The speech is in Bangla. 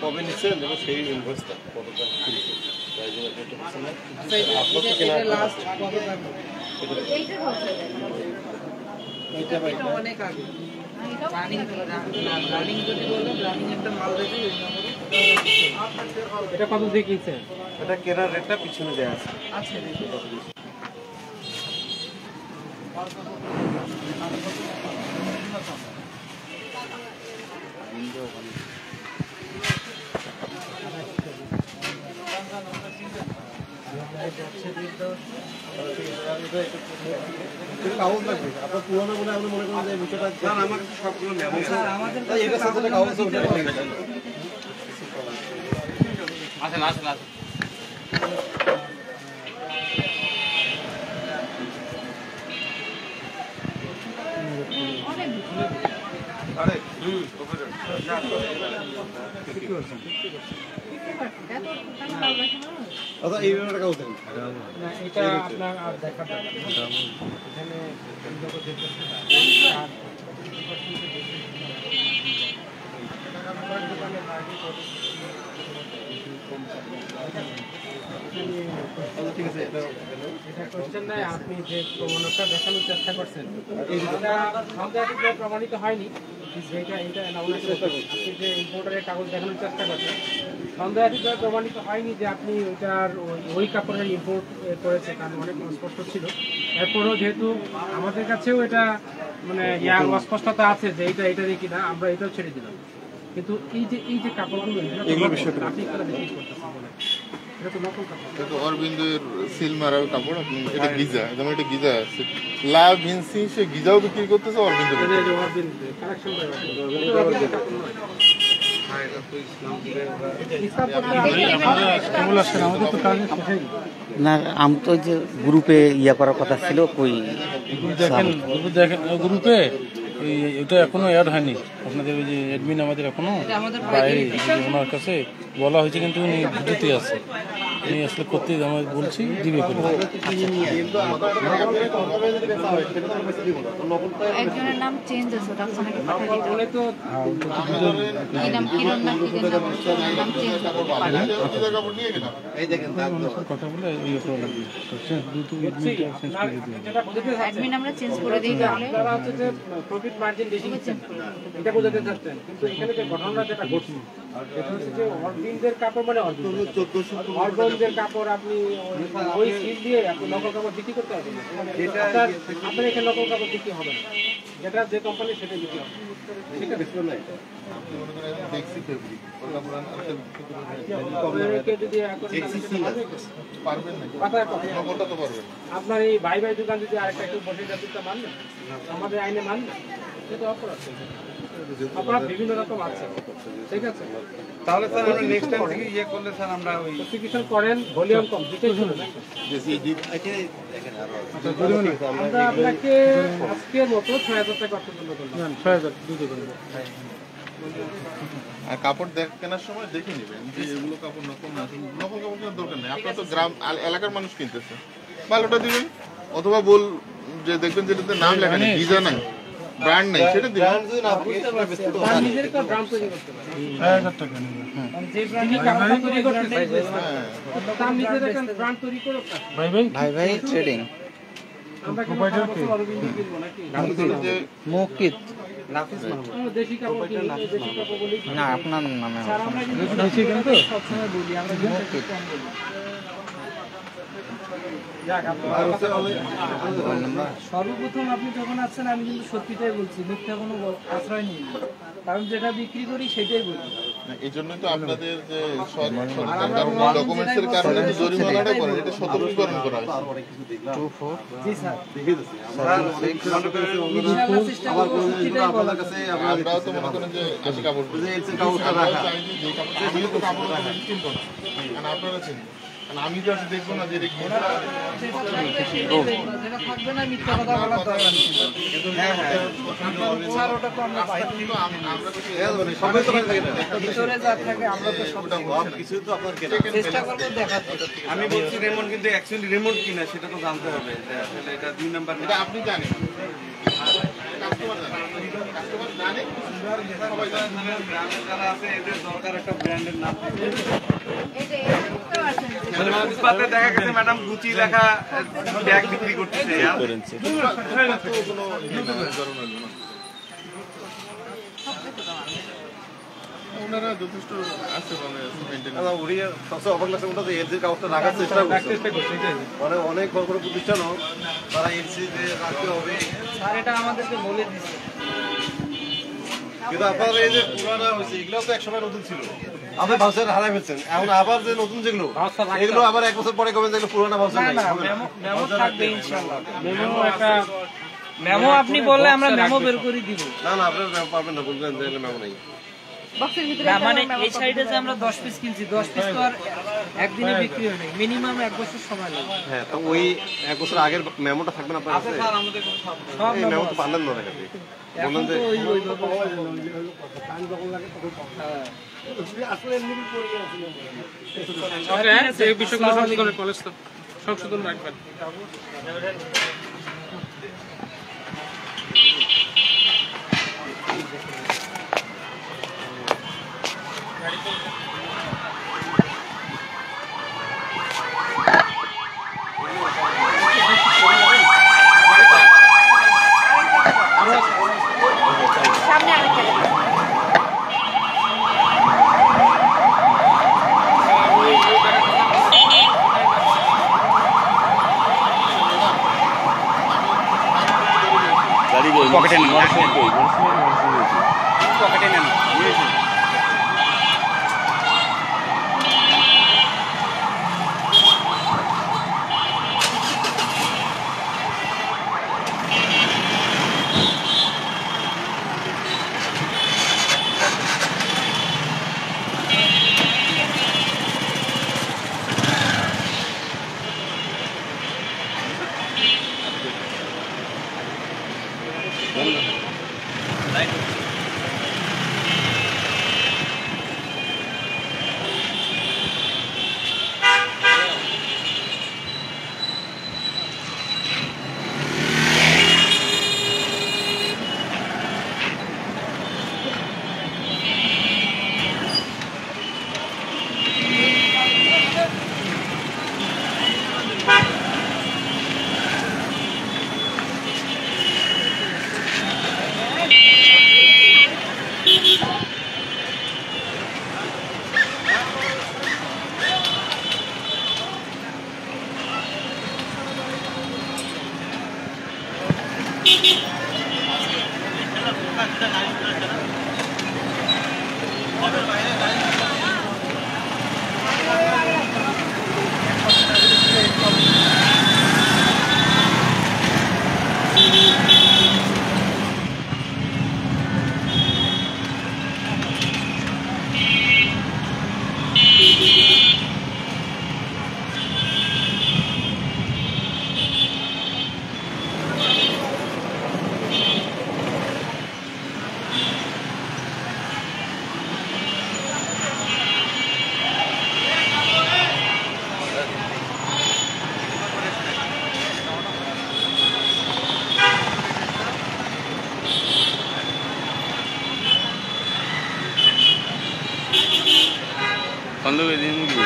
কবে নিচ্ছেন দেখো সেই ইনভয়েসটা কতটা অনেক আগে এটা কত দিয়ে কিনছেন? এটা কেনার রেটটা পিছনে দেওয়া আছে। কাগজ লাগবে আপনার পুরোনো বলে আপনি মনে করেন যে বিষয়টা আমার সবগুলো আসেন আসেন আসেন আরে আচ্ছা এই ব্যাপারটা কাগজ দেন না এটা আপনার আর দেখার দরকার নেই এখানে যখন দেখতেছেন ঠিক আছে এটা কোশ্চেন নাই আপনি যে প্রমাণটা দেখানোর চেষ্টা করছেন এটা সন্দেহাতীত প্রমাণিত হয়নি যেটা এটা আপনি যে ইম্পোর্টারের কাগজ দেখানোর চেষ্টা করছেন সন্দেহাতীত প্রমাণিত হয়নি যে আপনি ওইটার ওই কাপড়ের ইম্পোর্ট করেছে কারণ অনেক অস্পষ্ট ছিল এরপরও যেহেতু আমাদের কাছেও এটা মানে অস্পষ্টতা আছে যে এটা কিনা আমরা এটাও ছেড়ে দিলাম কিন্তু এই যে কাপড়গুলো এগুলো বিষয়টা আপনি এগুলো বিক্রি করতেছেন বলে এটা তো নকল কাপড় এটা অরবিন্দের সিল মারা কাপড় আপনি এটা গিজা যেমন এটা গিজা আছে লাভ ভিনসি সে গিজাও বিক্রি করতেছে অরবিন্দ না আমি তো যে গ্রুপে ইয়া করার কথা ছিল কই দেখেন গ্রুপে এটা এখনো অ্যাড হয়নি আপনাদের ওই যে অ্যাডমিন আমাদের এখনো বাইরে ওনার কাছে বলা হয়েছে কিন্তু উনি ভিডিওতে আছে উনি আসলে করতে আমি বলছি দিবে করে একজনের নাম চেঞ্জ আছে ওটা আপনাকে পাঠিয়ে দিতে হবে তো এই নাম কিরণ না কি নাম চেঞ্জ এই দেখেন কথা বলে এই তো লাগবে অ্যাডমিন আমরা চেঞ্জ করে দিই তাহলে তারা হচ্ছে যে প্রফিট মার্জিন বেশি নিচ্ছেন এটা বোঝাতে চাচ্ছেন কিন্তু এখানে যে ঘটনা যেটা ঘটছে এটা হচ্ছে যে অরবিন্দের কাপড় মানে অরবিন্দের কাপড় আপনি ওই সিল দিয়ে আপনি নকল কাপড় বিক্রি করতে পারবেন না আপনার এখানে নকল কাপড় বিক্রি হবে না যেটা যে কোম্পানি সেটা বিক্রি হবে ঠিক আছে আপনার এই ভাই ভাই দোকান যদি আরেকটা একটু বসে যাচ্ছে মানবেন আমাদের আইনে মানবেন সেটা অপরাধ অপরাধ বিভিন্ন রকম আছে ঠিক আছে তাহলে স্যার আমরা নেক্সট টাইম থেকে ইয়ে করলে স্যার আমরা ওই প্রসিকিউশন করেন ভলিউম কম দিতে শুনুন আমরা আপনাকে আজকের মতো ৬০০০ টাকা অর্থদণ্ড করলাম ৬০০০ দুটো করব আর কাপড় কেনার সময় দেখে নেবেন যে এগুলো কাপড় নকল না নকল কাপড় কেনার দরকার নেই আপনার তো গ্রাম এলাকার মানুষ কিনতেছে ভালোটা দিবেন অথবা বল যে দেখবেন যেটাতে নাম লেখা নেই ভিজা নাই ব্র্যান্ড নাই সেটা দিবেন তার নিজের একটা ব্র্যান্ড তৈরি করতে পারে ৬০০০ টাকা নেবে হ্যাঁ যে ব্র্যান্ড তৈরি করতে তার নিজের একটা ব্র্যান্ড তৈরি করো ভাই ভাই ভাই ট্রেডিং আমরা কি অরবিন্দ কিনবো নাকি মুকিত নাফিস মাহমুদ দেশি কাপড় কিনি দেশি কাপড় বলি না আপনার নামে স্যার আমরা কিন্তু দেশি কিন্তু সবসময় বলি আমরা মুকিত সর্বপ্রথম আপনি যখন আসছেন আমি কিন্তু সত্যিটাই বলছি মিথ্যা কোনো আশ্রয় নিই কারণ যেটা বিক্রি করি সেটাই বলি এই জন্যই তো আপনাদের যে ডকুমেন্টসের কারণে যে জরিমানাটা করেন এটা সতর্কীকরণ করা হয় জি স্যার আমরাও তো মনে করেন যে কাশি কাপড় চাই যে কাপড় কিনবো না কারণ আপনারা চিনবেন আমি তো আসলে দেখবো না যে এটা কি আমি বলছি রেমন্ড, কিন্তু অ্যাকচুয়ালি রেমন্ড কিনা সেটা তো জানতে হবে। আসলে এটা 2 নাম্বার, এটা আপনি জানেন, কাস্টমার জানে, সবাই জানে। যারা আছে এদের দরকার একটা ব্র্যান্ডের নাম। এই যে ফুটপাতে দেখা গেছে ম্যাডাম গুচি লেখা ব্যাগ বিক্রি করতেছে। ওনারা যথেষ্ট আছে মানে মেনটেন। উড়ি সবচেয়ে অবাক লাগছে ওটা এলসির কাগজটা রাখার চেষ্টা করছে। মানে অনেক বড় বড় প্রতিষ্ঠানও তারা এলসি যে রাখতে হবে, স্যার এটা আমাদেরকে বলে দিচ্ছে। কিন্তু আপনার এই যে পুরানা হয়েছে এগুলো তো একসময় নতুন ছিল, আপনি ভাউচার হারাই ফেলছেন। এখন আবার যে নতুন যেগুলো এগুলো আবার 1 বছর পরে কবেন যেগুলো পুরানা ভাউচার নাই। মেমো থাকবে ইনশাআল্লাহ। মেমো একটা মেমো আপনি বললে আমরা মেমো বের করে দিব। না না আপনি পারবেন না, বলবেন যে মেমো নাই। বক্সের ভিতরে না মানে এই সাইডে যে আমরা 10 পিস কিনছি, 10 পিস তো আর একদিনে বিক্রি হয় না, মিনিমাম 1 বছর সময় লাগে। হ্যাঁ, তো ওই 1 বছর আগের মেমোটা থাকবে না আপনার কাছে? সব এই মেমো তো পারলেন না দেখাতে, বললেন যে এই বিষয়গুলো সংশোধন কলেজ তো সংশোধন রাখবেন। সামনে আরেকটা পকেটে নেন, পকেটে নেন। বন্ধ করে দিন কি